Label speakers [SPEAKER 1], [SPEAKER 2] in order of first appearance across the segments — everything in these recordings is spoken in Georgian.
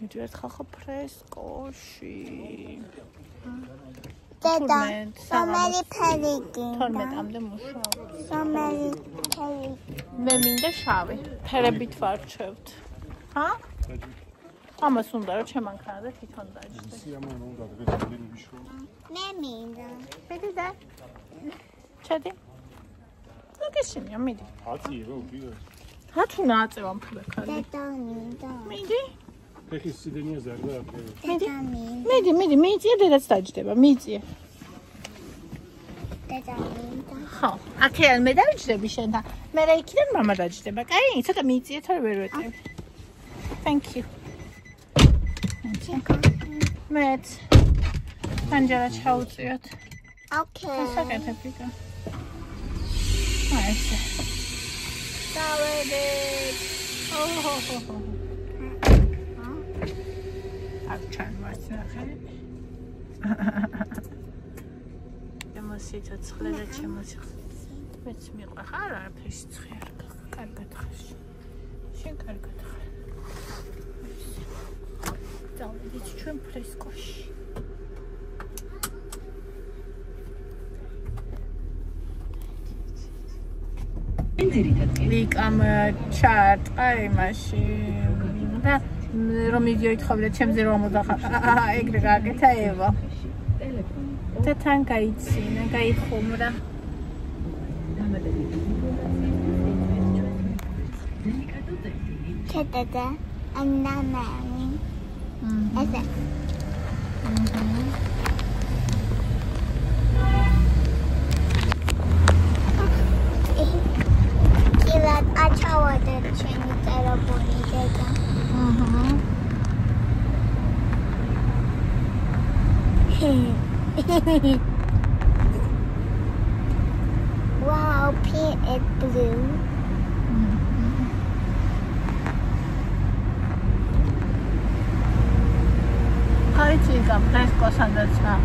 [SPEAKER 1] მიდივართ ხალხო ფრესკოში.
[SPEAKER 2] დედა, რომელი ფერი გინდა?
[SPEAKER 1] 12-მდე მუშაობ.
[SPEAKER 2] რომელი ფერი?
[SPEAKER 1] მე მინდა შავი. ფერებით ვარჩევთ. ჰა? ამას უნდა რომ შემანქრა და თვითონ დაჯდე.
[SPEAKER 3] სიამოვნო უნდა დღეს ვიშო.
[SPEAKER 2] მე მინდა.
[SPEAKER 1] მიდი და. ჩადი. ლოკეშენია, მიდი.
[SPEAKER 3] აწიე ვიდეო.
[SPEAKER 1] რატო ნააწევ ამ ფულაკარი?
[SPEAKER 2] დედა მინდა.
[SPEAKER 1] მიდი.
[SPEAKER 3] ფეხის სიდენია ზარდა აქ.
[SPEAKER 2] დედა მინდა.
[SPEAKER 1] მიდი, მიიწია დედაც დაჯდება, მიიწია.
[SPEAKER 2] დედა მინდა.
[SPEAKER 1] ხო, აქედან მე დავიჯდები შენთან. მე რა იქიდან მამა დაჯდება. კაი, ცოტა მიიწია, თორე ვერ ვეტევი. Thank you. მეც პანჯარა ჩაუწიოთ.
[SPEAKER 2] Okay.
[SPEAKER 1] საკეთები და. აი ესე. დავედეთ. ოჰო. აქ ჩანვართ ნახე. ცოცხლე და შემოციხრე. მეც მიყვახარ არაფერს ცხიარ. კარგად ხარ. შენ კარგად ხარ. დავიდეთ ჩვენ ფრესკოში. ლიკამ ჩარტყა იმაში და რომ მიდიოითხოვდა ჩემზე რომ ამოდახა ეგრე გაკეთა ევა და თან გაიცინა გაიხუმრა
[SPEAKER 2] ჩეტედა ანამანი ესე Kilat açavada çeni telefonu deda. Wow, pink and blue.
[SPEAKER 1] Hai chica, fresco sandața.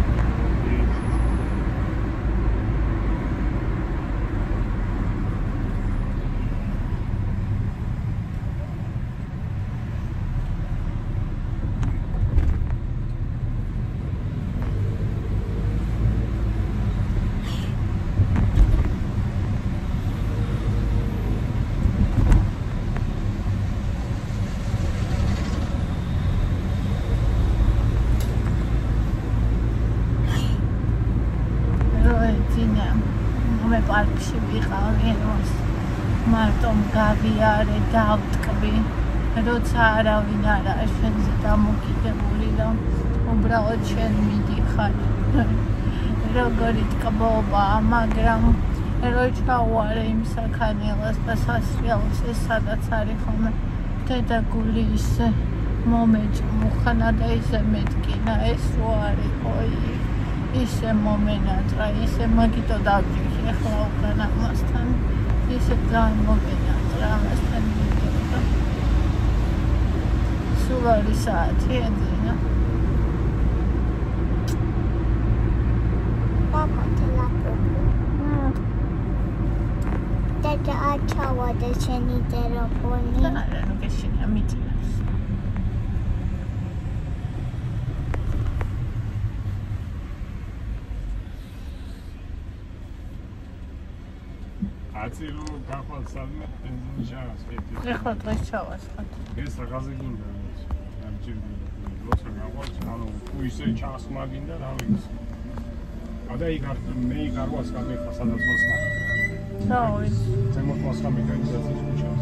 [SPEAKER 1] პარკში ვიყავი, მარტომ გავიარე, დავტკბი, როცა არავინ არა შენზე დამოკიდებული და უბრალოდ შენ მიდიხარ. როგორი ტკბობა, მაგრამ რო ჩავარე იმ საქანელას და სასრიალს ეს სადაც არის ხოლმე დედა გული ისე მომეჭმუხნა და ისე მეტკინა ეს რო არის ყოი ისე მომენატრა, ისე მაგიტო დავჯიქი ახლა უკან ამასთან ისე ძალიან მომენატრა ამასთან მიდოდა სულ არის საათი ეძინა
[SPEAKER 2] Papa telefonu. Deda açavada çeni telefonu.
[SPEAKER 1] არა, ნუ გეშინია მიწიებს
[SPEAKER 3] აცი რო გახვალ სამე ბენზინი ჩაასვით.
[SPEAKER 1] ეხლა დღეს ჩავასხოთ
[SPEAKER 3] ეს რაღაცა გინდა ამ ჯერჯერობით როცა გავალ ანუ ისე ჩასმაგინდა რა ვიცი. ადა იგარ მე იგარვას გამიხა სადაც მოსხა.
[SPEAKER 1] დავით
[SPEAKER 3] ზემოთ მოსხა მექანიზაციის ქუჩას.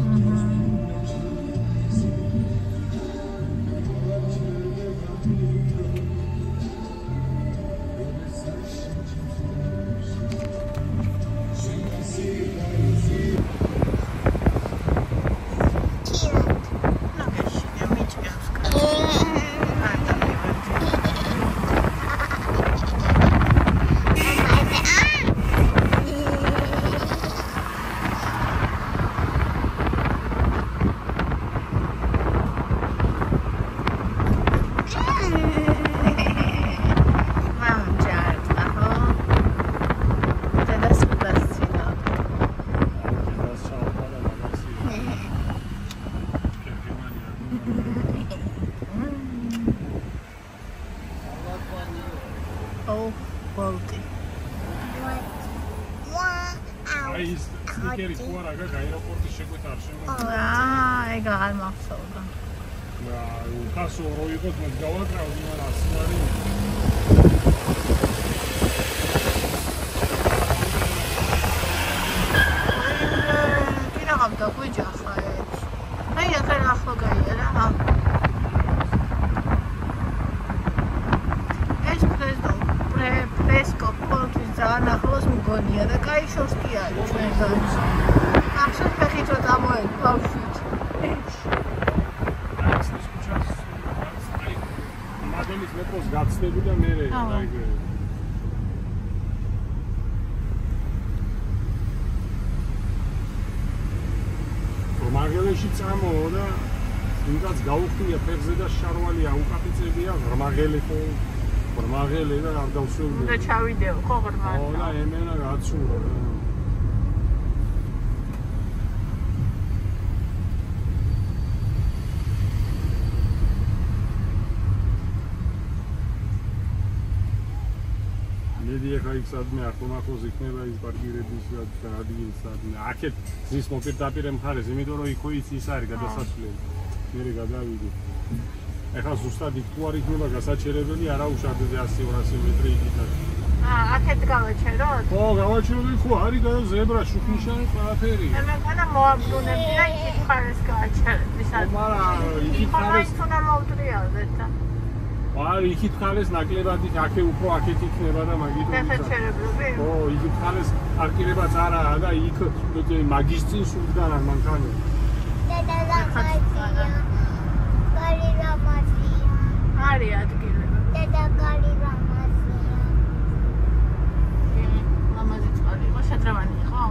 [SPEAKER 3] კერი თუ არა გაგა აეროპორტის შეკვეთა არ შემოგვიყვება.
[SPEAKER 1] ეგ არ მახსოვდა.
[SPEAKER 3] უკასო რო იყოს მე გავაკრავდი, მაგრამ ასე არის.
[SPEAKER 1] და გვიჯახა ეს. აი ახლა ახლა გაიარა. ეს ფრესკო პოლტის ძალიან ახლოს მგონია და კაი შორს კი არის ჩვენთან. ახლა ფეხით რო წამოედ ბავშვით.
[SPEAKER 3] მაგელის მეტროს გაცდები და მე რაიგე. მაგელეში წამოო და ვინც გაუხდია ფეხზე და შარვალია უკაპიწებია ღრმაღელი ხო ღრმაღელი და არ დავსვევდი
[SPEAKER 1] და ჩავიდეო ხო ღრმაღელი
[SPEAKER 3] ხო და ემენა გაცურა მედია გაიქცადმე ახონახოს იქნება ის პარკირების და ადგილი სადმე აქეთ ზის მოპირდაპირე მხარეს იმიტომ რომ იქო ის არის გადასასვლელი მე გადავიდი ეხლა ზუსტად იქ თუ არ იქნება გასაჩერებელი არა უშავდე 100-200 მეტრი იქით
[SPEAKER 1] აქეთ გავაჩეროთ?
[SPEAKER 3] ხო გავაჩეროთ ხო არის ზებრა შუქნიშანი ყველაფერი
[SPEAKER 1] მე მგონა მოაბრუნებდი და იქით მხარეს გააჩერებდი
[SPEAKER 3] მაგრამ იქით მხარეს
[SPEAKER 1] თუნა მოვტრიალდეთ და
[SPEAKER 3] აი იქით ხალეს ნაკლებად აქე უფრო აქეთ იქნება და მაგით
[SPEAKER 1] გასაჩერებლები?
[SPEAKER 3] ხო, იქით ხალეს პარკირებაც არაა და იქ მაგის წინ სულთან არ მანქანა.
[SPEAKER 2] გარი რამაზია.
[SPEAKER 1] არის ადგილები.
[SPEAKER 2] გარი რამაზია.
[SPEAKER 1] ლამაზი წყალი იყო, შადრავანი იყო?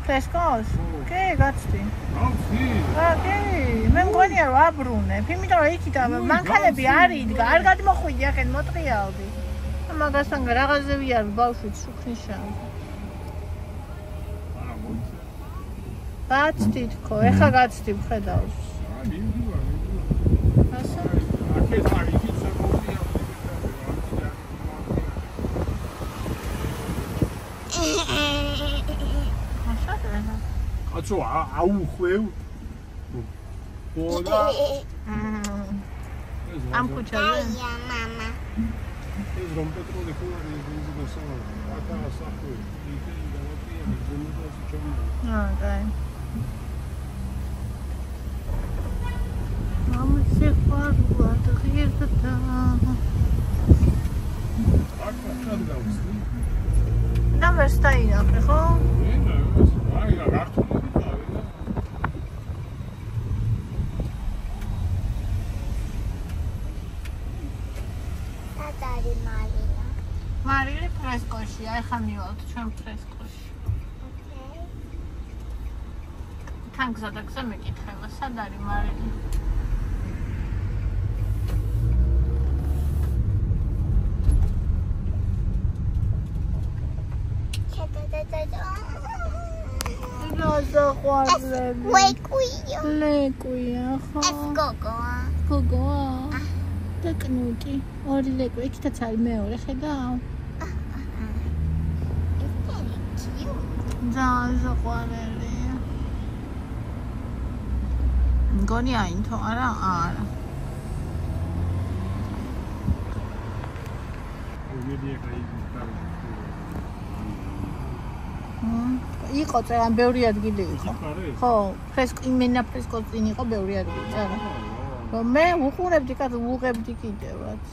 [SPEAKER 1] ფრესკოს? კი, გაცდი.
[SPEAKER 3] გავცდი.
[SPEAKER 1] კი, მე მგონია რომ აბრუნებ, იმიტომ რომ იქით მანქანები არ იდგა, არ გადმოხვიდი ახეთ მოტრიალდი. მაგასთან რაღაცზე ვიარ ბავშვით შუქნიშანი.
[SPEAKER 3] არა, მოიცა.
[SPEAKER 1] გაცდი თქო, ეხლა გაცდი ვხედავს.
[SPEAKER 3] მივდივარ.
[SPEAKER 1] ასე?
[SPEAKER 3] აქეთ არის იქით საკუთია. კაცო აუხვევ ბოლა
[SPEAKER 1] ამ ქუჩაზე
[SPEAKER 2] აია მამა.
[SPEAKER 3] ეს რომ პეტროლი ხო არის ის გასავალ აკა საფუე იქ დავაკია მიზნებას ჩამო
[SPEAKER 1] კაი მამა შეყვარდა ღირდა
[SPEAKER 3] აკა ჩადგავსი
[SPEAKER 1] და ვესტაინახე ხო?
[SPEAKER 3] აი რა გართული დავიდა
[SPEAKER 2] ატარი მარია.
[SPEAKER 1] მარილი ფრესკოში, ახლა მივალთ ჩვენ ფრესკოში.
[SPEAKER 2] ოკეი.
[SPEAKER 1] თან გზადაგზე მეკითხება, სად არის მარილი? ზაყვარლები.
[SPEAKER 2] ლეკუია.
[SPEAKER 1] ლეკუია ხო?
[SPEAKER 2] ეს გოგოა.
[SPEAKER 1] გოგოა. და კნუტი. ორი ლეკუ, იქითაც არის მეორე, ხედავ? ძალიან ზაყვარელი. მგონი აინთო, არა? არა.
[SPEAKER 3] მედია გაიგო.
[SPEAKER 1] იყო წერან ბევრი ადგილი იყო. ხო, ფრესკო იმენა ფრესკოს წინ იყო ბევრი ადგილი წერან. მე უყურებდი კაცო, უღებდი კიდევაც.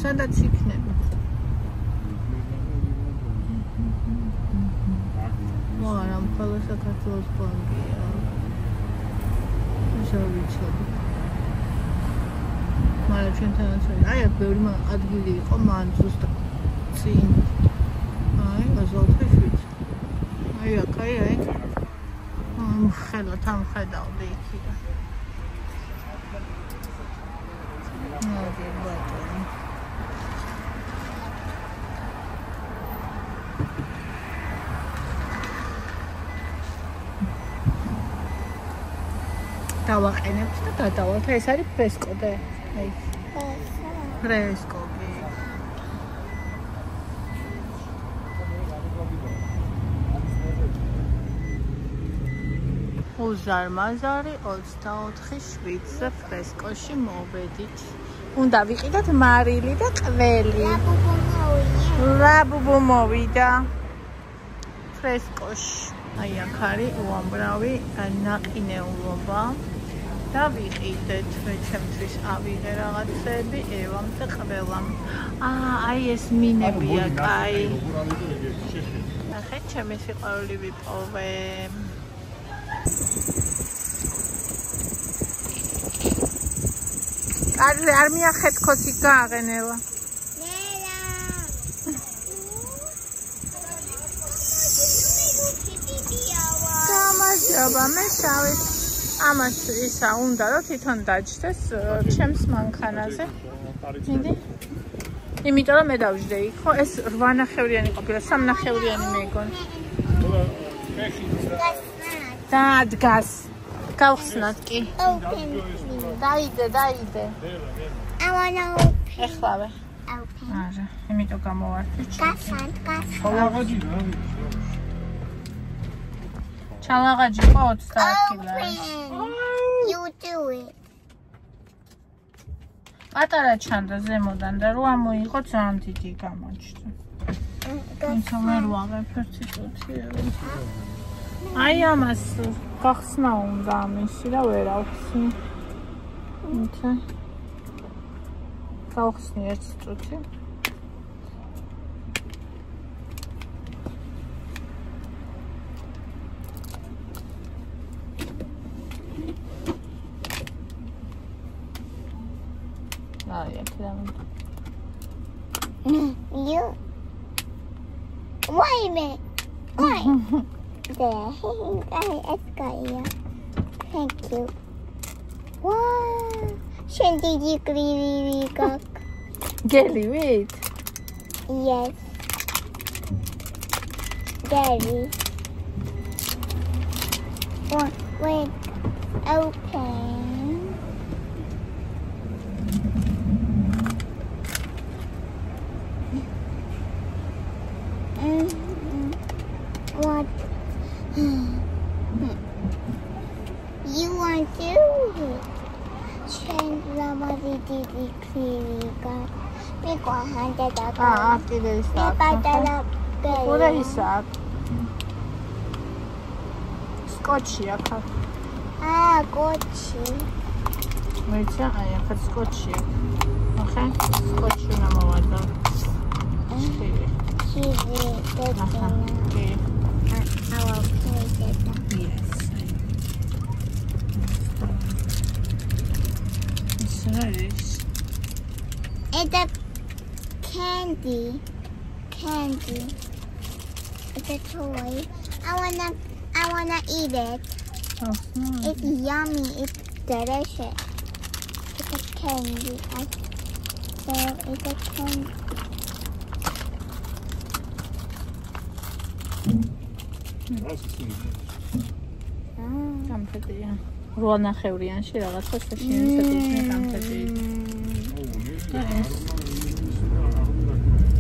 [SPEAKER 1] სადაც იქნება. არა, მხოლოდ საქართველოს ბანკია. შევიცოდი. მაგრამ ჩვენთანაც აი აქ ბევრი ადგილი იყო მან ზუსტად წინ აი 27 აი აქ აი ხელა თამხედავდი იქიდან მოდი ბატონო დავაყენებთ და გადავალთ. ეს არის ფრესკოდე. აი. ფრესკოდი. უზარმაზარი 24/7-ზე ფრესკოში მოვედით. უნდა ვიყიდოთ მარილი და ყველი. ლაბუბუ მოვიდა. ფრესკოში. აი აქ არის უამრავი ნაყინეულობა. და ვიყიდეთ მე ჩემთვის ავიღე რაღაცები ევამ და ყველამ. აი ეს მინებია, კაი. ნახეთ, ჩემი სიყვარული ვიპოვე. არ მიახეთ ხოსი გააღენელა. გამარჯობა, მე შავით. ამას ისა უნდა რომ თვითონ დაჯდეს ჩემს მანქანაზე. მინდი? იმიტომ რომ მე დავждე იქ, ხო? ეს 8 ნახევრიანი ყოფილა, 3 ნახევრიანი მეგონი. დადგას. გავხსნათ კი. დაიდე.
[SPEAKER 2] I wanna open.
[SPEAKER 1] ეხლავე.
[SPEAKER 2] Open.
[SPEAKER 1] არა, იმიტომ გამოვარდი.
[SPEAKER 2] Gasan.
[SPEAKER 3] ჩალაღაჯი რა
[SPEAKER 1] ჩალაღაჯი ხო 30 კილოა.
[SPEAKER 2] You do it.
[SPEAKER 1] პატარა ჩანდა ზემოდან და რო ამოიღო ძალიან დიდი გამოჩნდა. თუმცა ვერ ვაღებ ერთი წუთია. აი ამას გახსნა უნდა ამისი და ვერ ავხსნი. იცი. გავხსნი ერთი წუთი.
[SPEAKER 2] You. Why me? Why? There. It's got you. Thank you. Wow. Did you really cook?
[SPEAKER 1] Geli, wait.
[SPEAKER 2] Yes. Gary. Wait. Open. What? You want to? Change the didi cleaner. Big 100.
[SPEAKER 1] კიდე ის აქვს. ყურე ის აქვს. სკოჩი აქ.
[SPEAKER 2] კოჩი.
[SPEAKER 1] მეცა აი აქ სკოჩი. ახლა სკოჩი უნდა მოვადო.
[SPEAKER 2] Cheesy.
[SPEAKER 1] Okay.
[SPEAKER 2] I will take it.
[SPEAKER 1] Yes. It's nice.
[SPEAKER 2] It's a candy. It's a toy. I wanna eat it.
[SPEAKER 1] Oh, nice.
[SPEAKER 2] It's yummy. It's delicious. It's a candy. So it's a candy.
[SPEAKER 1] გამფედია. 8 ნახევრიანში რაღაცა შეშინებები გამფედი.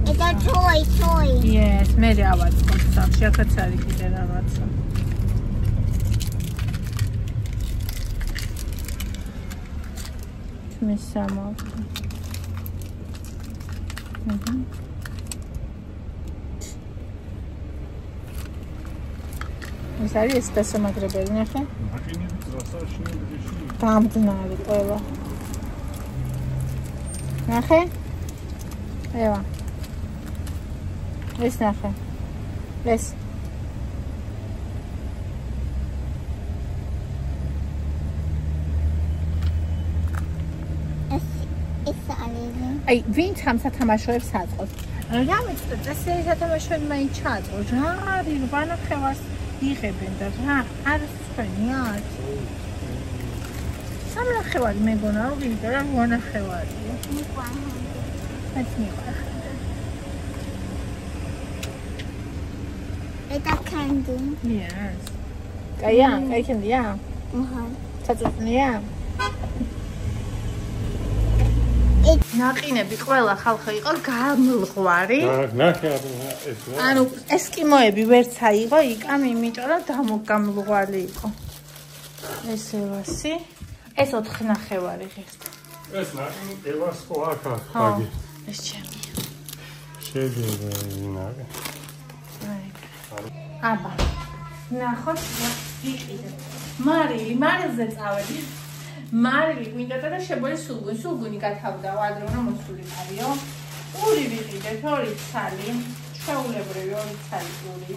[SPEAKER 2] It's a toy.
[SPEAKER 1] Yes, მე ავაწყობ სახში, აქაც არის კიდე რაღაცა. მისამა. ეს არის ესპესომაგრებელი, ნახე? გამგნარი ყველა. ნახე? ევა. ეს ნახე. ეს. აი, ვინც ამ სათამაშოებს აწყობს. რამეც წესიერი სათამაშოები მაინც ჩააწყოს. რა არის, ვანახევარს იღებენ და რა არის თქვენი არც? სამნახევარი მეგონა რომ ვიღე რა ვანახევარია. მეც მიყვარს.
[SPEAKER 2] Eta candy.
[SPEAKER 1] Yes. Კაია, კაი კენდია?
[SPEAKER 2] აჰა.
[SPEAKER 1] საწუთნია? ნაყინები ყველა ხალხი იყო გამლღვარი.
[SPEAKER 3] ნახე ეს რა.
[SPEAKER 1] ანუ ესკიმოები ვერც აიღო იკამ, იმიტომ რომ გამლღვარი იყო. ესე ვასი. ეს 4 ნახევარი ღირდა.
[SPEAKER 3] ეს ნაყინი ევას ხო აქ აგი.
[SPEAKER 1] ეს ჩემი.
[SPEAKER 3] შეიძლება ინაგე.
[SPEAKER 1] აბა. ნახოთ რა ვიყიდე. მარილზე წავედი. მარილი გვინდოდა და შებოლი სულგუნი გათავდა ადრონა მოსულიყარიო. პური ვიყიდეთ 2 ცალი, ჩვეულებრივი 2 ცალი პური.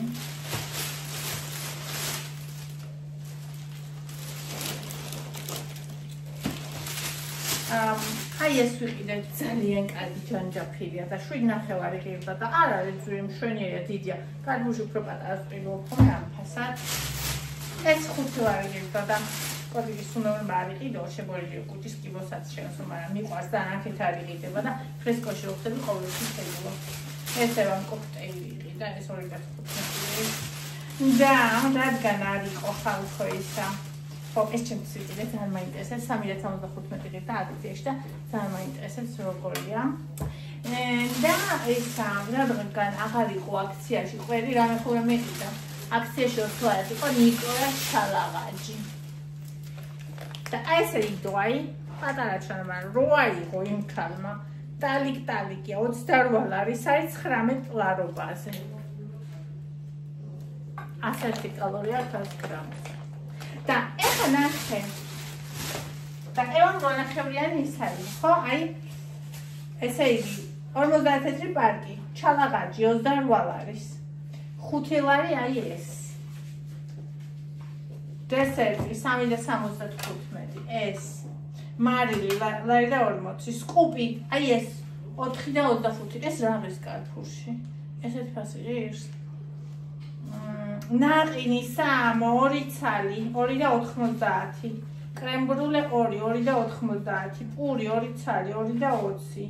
[SPEAKER 1] აი ეს ვიყიდეთ ძალიან კარგი ჯანჯაფილია და 7 ნახევარი ღირდა და არ არის ძვირი მშვენიერია დიდია. კარბუჟი უფრო პატარა სპილო ხოლმე ამ ფასად. ეს 5 ლარი ღირდა და კოდიკის უნდა ავიყიდო შებოლილი კუჭის კიბოსაც შენსო, მაგრამ მიყვარს და აქეთ არ იყიდება და ფრესკოში ვხდები ყოველთვის შეიძლება. ესე რომ კოქტეილი იყიდა, ეს 215. და რადგან არ იყო ხალხო ისა. ხო, ეს ჩემთვის იყიდა, ძალიან მაინტერესებს 375 ღირდა ადიდეში და ძალიან მაინტერესებს როგორია. და ისა რადგან აღარ იყო აქციაში ყველი რამე ხოლმე მეყიდა. აქციაში 20 იყო ნიკოლას ჩალაღაჯი. და ესე იდოაი პატარა ჩანა 8 იყო იმ ქალმა ტალიკია 28 ლარი საით 19 ლარობაზე 100 კალორია 1000 გრამს და ეხა ნახე და ევან მონახევრიანი ის არის ხო აი ესე იგი 50 პარკი ჩალაღაჯი 28 ლარის 5 ლარი აი ეს დესერტი 3.75 ეს მარილი ლარი და 40 სკუპი აი ეს 4.25 ეს რა არის კარფურში ესეთი ფასი ღირს ნაყინი 3 2 ცალი 2.90 კრემბრულე 2.90 პური 2 ცალი 2.20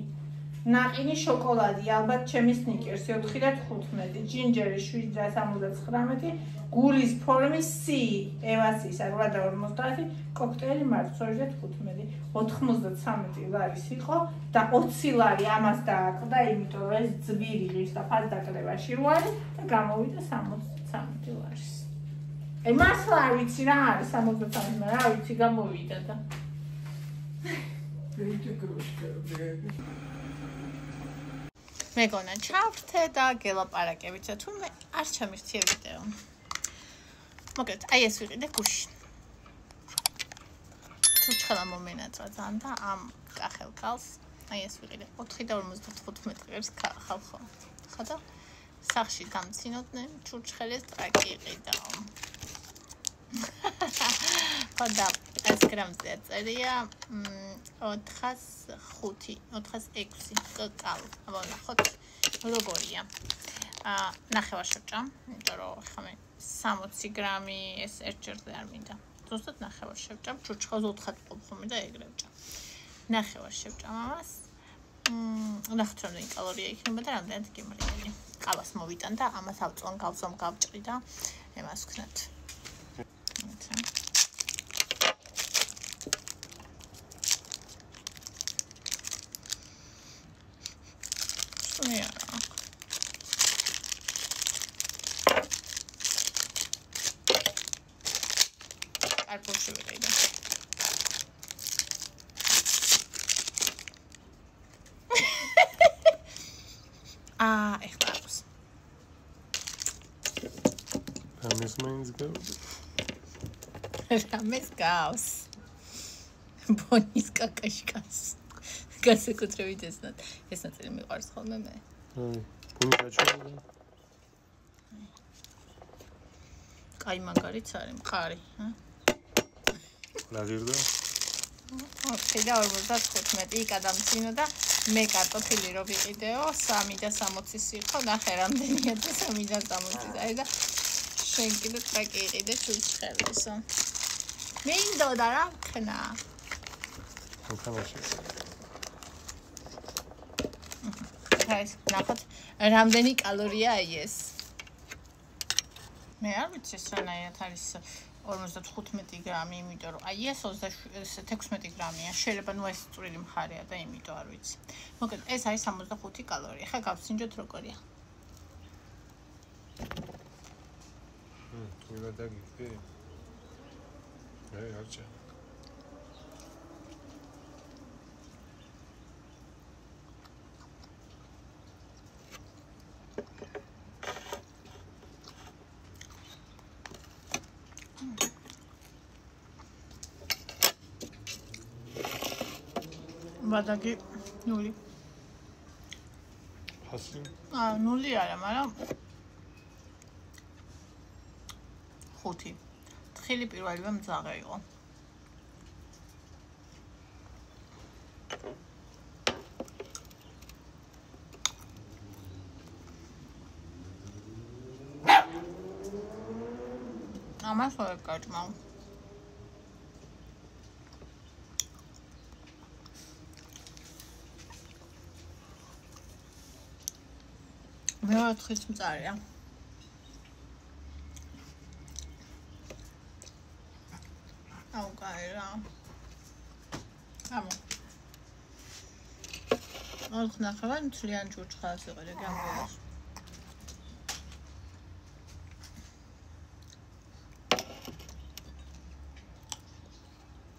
[SPEAKER 1] ნაყინი შოკოლადი ალბათ ჩემი სნიკერსი 4.15 ჯინჯერი 7.79 გულის ფორმის C ევასის 8.50 კოქტეილი მარც 2.15 93 ლარის იყო და 20 ლარი ამას დააკლდა იმიტომ რომ ეს ძვირი ღირს და ფასდაკლებაში ვარი და გამოვიდა 63 ლარის აი მასლა არ ვიცი რა არის 63 მაგრამ რა ვიცი გამოვიდა და მეგონა ჩავრთე და გელაპარაკებიცა თუმე არ ჩამირთია ვიდეო მოკლედ აი ეს ვიყიდე გუში ჩუჩხელა მომენაძრა ძალიან და ამ კახელ კალს აი ეს ვიყიდე 4.55 ღირს ხალხო ხო და სახში გამცინოდნენ ჩუჩხელის ტრაკი იყიდა ხო და 100 გრამზე წერია 406 კაკაო აბა ნახოთ როგორია ნახევარ შევჭამ იმიტომ რომ ხამე 60 გრამი ეს ერთჯერზე არ მინდა ზუსტად ნახევარ შევჭამ ჩურჩხელს 4 ყოფ ხომ და ეგრე ვჭამ ნახევარ შევჭამ ამას ნახეთ რამდენი კალორია იქნება და რამდენად გემრიელი ყავას მოვიტან და ამას ავწვან გავზომ გავჭრი და ემას ვქნათ კარპუში ვიყიდა. ეხლა აქვს.
[SPEAKER 3] ამის მაინც გავს.
[SPEAKER 1] ამის გავს. ბონის კაკაშკას. განსაკუთრებით ეს ნაწილი მიყვარს ხოლმე მე.
[SPEAKER 3] ბონი გაჩვენა.
[SPEAKER 1] კაი მაგარიც არის, მყარი,
[SPEAKER 3] რა ღირდა?
[SPEAKER 1] 4.55 იკადამცინო და მე კარტოფილი რო ვიყიდეო 360 იყო, ნახე რამდენია 360. აი და შენ კიდე ტრაკი იყიდე ჩურჩხელესო. მინდოდა რა ხნა. ეს ნახოთ რამდენი კალორია ეს. მე არ ვიცი ეს რანაირად არის 55 გრამი, იმიტომ რომ აი ეს 16 გრამია. შეიძლება ნუ ეს წვრილი მხარეა და იმიტომ არ ვიცი. მოკლედ ეს არის 65 კალორია. ხა გავსინჯოთ როგორია.
[SPEAKER 3] მივადაგე. არჩა.
[SPEAKER 1] ვადაგი 0.
[SPEAKER 3] ფასი?
[SPEAKER 1] 0 არა, მაგრამ 5. თხილი პირველივე მძაღე იყო. ამას ვერ გაჭმავ. მე 4-ის მწარეა. აუ კაირა. ამო. ორ ხნახევარ მთლიან ჭურჭხელს იყიდე გამგონოს.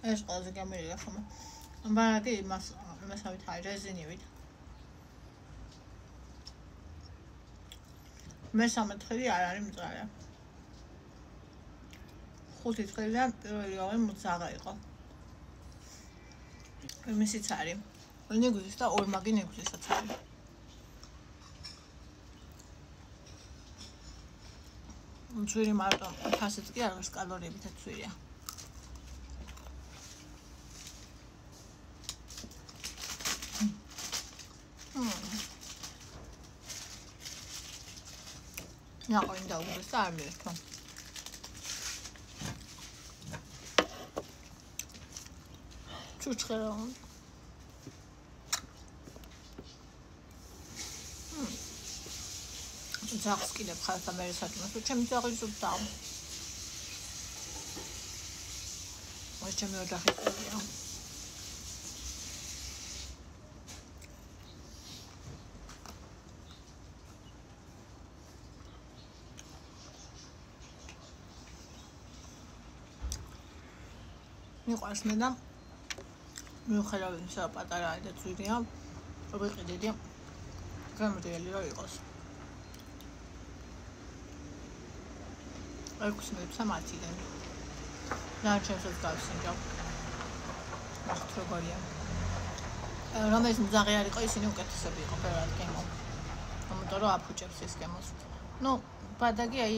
[SPEAKER 1] ეს ყველაზე გამერია ხომ. ბარაგი მასავით არის რეზინივით. მესამე თხილი არ არის მწარე. 5 თხილიდან პირველი ორი მძაღა იყო. იმისიც არის. ნიგვის და ორმაგი ნიგვისაც არის. მწვირი მარტო ფასიც კი არის კალორიებითაც მწვირია. ნაყინი დაუგდეს და არ მიერთო. ჩუჩხერო. ძაღს კიდე ხალხ და მე საჭმელს, ჩემი ძაღი ზუსტა. ეს ჩემი ოჯახია. მიყვარს მე და მიუხედავად იმისა, რომ პატარაა და ძვირია, ვიყიდედი გამრიელი რომ იყოს. 6 მეტრა მათიდან. ნარჩენსაც გავსინჯავ. ნახეთ როგორია. რომელიც მძაღე არ იყო, ისინი უკეთესები იყო ფერად გემო. ამიტომ რომ აფუჭებს ეს გემოს. ნუ, ბადაგი აი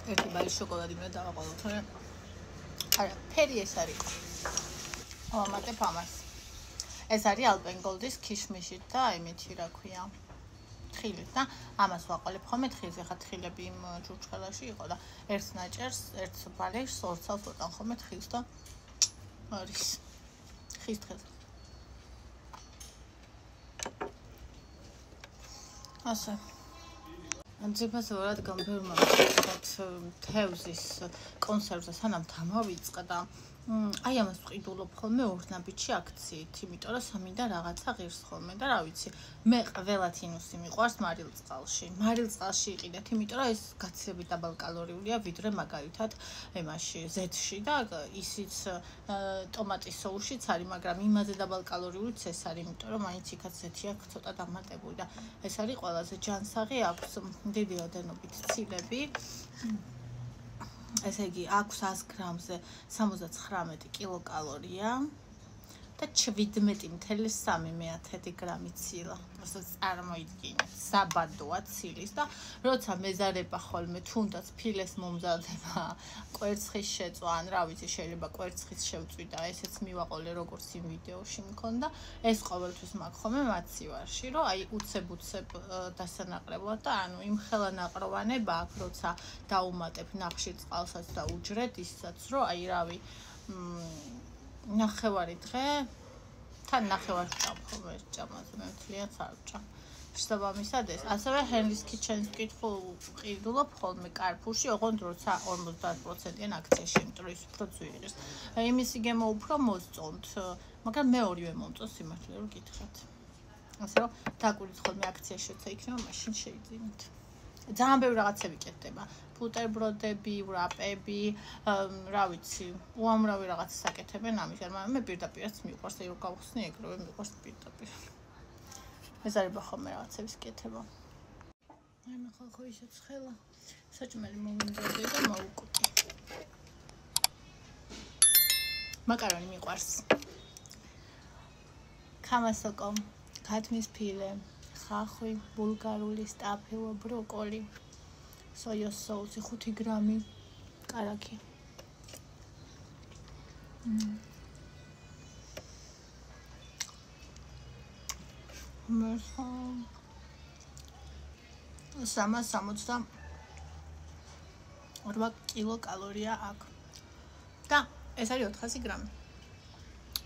[SPEAKER 1] ერთი ბალი შოკოლადი მე დავაყოლო, თორე არა, ფერი ეს არის. ავამატებ ამას. ეს არის ალპენგოლდის ქიშმიში და იმითი რა ქვია. თხილით და ამას ვაყოლებ ხოლმე თხილზე, ხა თხილები იმ ჭურჭხელაში იყო და ერთ ნაჭერს, ერთ ბალეშს, ორ ცალს ვოტან ხოლმე თხილს და არის. ხის თხილს. ასე ძებასურად გამბერმა თევზის კონსერვზე სანამ დამავიწყდა და აი ამას ვყიდულობ ხოლმე ორნაბიჯი აქციით, იმიტომ რომ სამინდა რაღაცა ღირს ხოლმე და რა ვიცი, მე ყველა თინუსი მიყვარს მარილწყალში. მარილწყალში იყიდეთ, იმიტომ რომ ეს გაცილებით დაბალკალორიულია, ვიდრე მაგალითად იმაში ზეთში და ისიც ტომატის სოუსშიც არის, მაგრამ იმაზე დაბალკალორიულიც ეს არის, იმიტომ რომ მაინც იქაც ზეთი აქვს ცოტა დამატებული და ეს არის ყველაზე ჯანსაღი, აქვს დიდი ოდენობით ცილები. ესე იგი აქვს 100 გრამზე 79 კილოკალორია და 17.3 გრამი ცილა. ასე წარმოიდგინეთ, საბადოა ცილის და როცა მეზარება ხოლმე თუნდაც ფილეს მომზადება, კვერცხის შეწვა, ან რა ვიცი, შეიძლება კვერცხის შევწვი და ესეც მივაყოლე როგორც იმ ვიდეოში მქონდა, ეს ყოველთვის მაქვს ხოლმე მაცივარში, რომ აი უცებ დასანაკრებლად და ანუ იმ ხელანაყროვანება აქვს, როცა დაუმატებ ნახშირ წყალსაც და უჯრედ ისაც, რომ აი რავი ნახევარი დღე თან ნახევარ ჭამ ხოლმე ჭამაზე მე მთლიანად არ ვჭამ. შესაბამისად ეს ასევე Henry's Kitchen-ს ყიდულობ ხოლმე Carrefour-ში, ოღონდ როცა 50%-იან აქციაში, იმიტომ რომ ის უფრო ძვირს. იმისი გემო უფრო მოსწონთ, მაგრამ მე ორივე მომწონს სიმართლე რომ გითხრათ. ასე რომ დაკვირით ხოლმე აქციაში როცა იქნება, მაშინ შეიძინეთ. ძალიან ბევრი რაღაცები კეთდება. ბუტერბროდები, ვრაპები, რა ვიცი, უამრავი რაღაც საკეთებენ ამისგან, მაგრამ მე პირდაპირაც მიყვარს, აი რომ გავხსნი ეგრევე მიყვარს პირდაპირ. მეზარება ხოლმე რაღაცების კეთება. აი მე ხალხო ისეთ ხელა საჭმელი მომიმზადე და მოვუკუტე. მაკარონი მიყვარს. კამასოკო, ქათმის ფილე, ხახვი, ბულგარული სტაფილო, ბროკოლი, სოიოს соуსი 5 გრამი, კარაქი. მესა 368 კილოკალორია აქვს. და ეს არის 400 გრამი.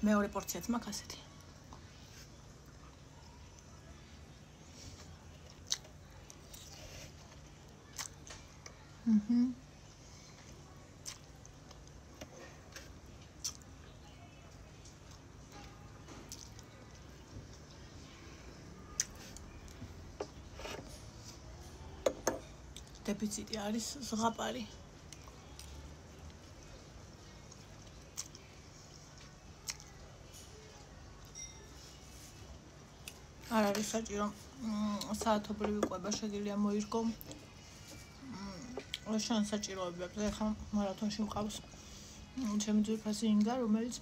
[SPEAKER 1] მეორე პორციაც მაქვს ასეთი. დეფიციტი არის ზღაპარი. არ არის საჭირო საათობრივი ყვება შეგიძლია მოირგო. შენ საჭიროები აქვს. ეხლა მარათონში მყავს ჩემი ძვირფასი ინგა, რომელიც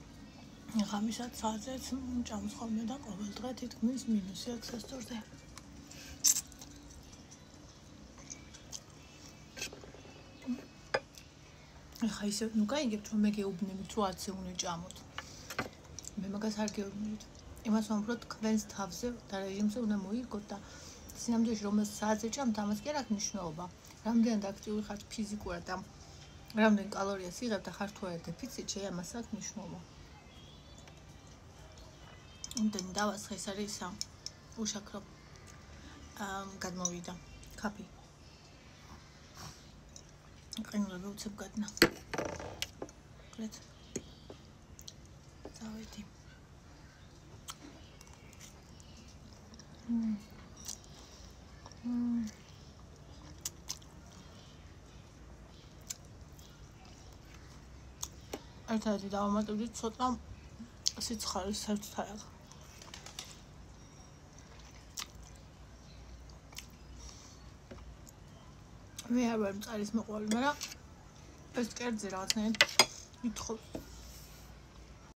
[SPEAKER 1] ღამისად საათზე ჭამს ხოლმე და ყოველ დღე თითქმის -6 ასწორზე. ეხლა ისე ნუ გაიგებთ რომ მე გეუბნებით რომ 10-ზე უნდა ჭამოთ. მე მაგას არ გეუბნებით. იმას ვამბობ რომ თქვენს თავზე და რეჟიმზე უნდა მოიგოთ და სინამდვილეში რომელს საათზე ჭამთ ამას კი არ აქვს მნიშვნელობა. რამდენად აქტიური ხართ ფიზიკურად და რამდენ კალორიას იღებთ და ხართ თუ არა დეფიციტში, ამას აქვს მნიშვნელობა. ამდენ დავასხე ეს არის უშაქრო გადმოვიდა კაფე. ყინულები უცებ გადნა. გლეთ. დავიდი. ერთად დავამატებდი ცოტა სიცხარის სერცთაიღ. მე არ ვარ მწარის მოყვარული, მაგრამ ეს კერძი რაღაცნაირად ითხოვს.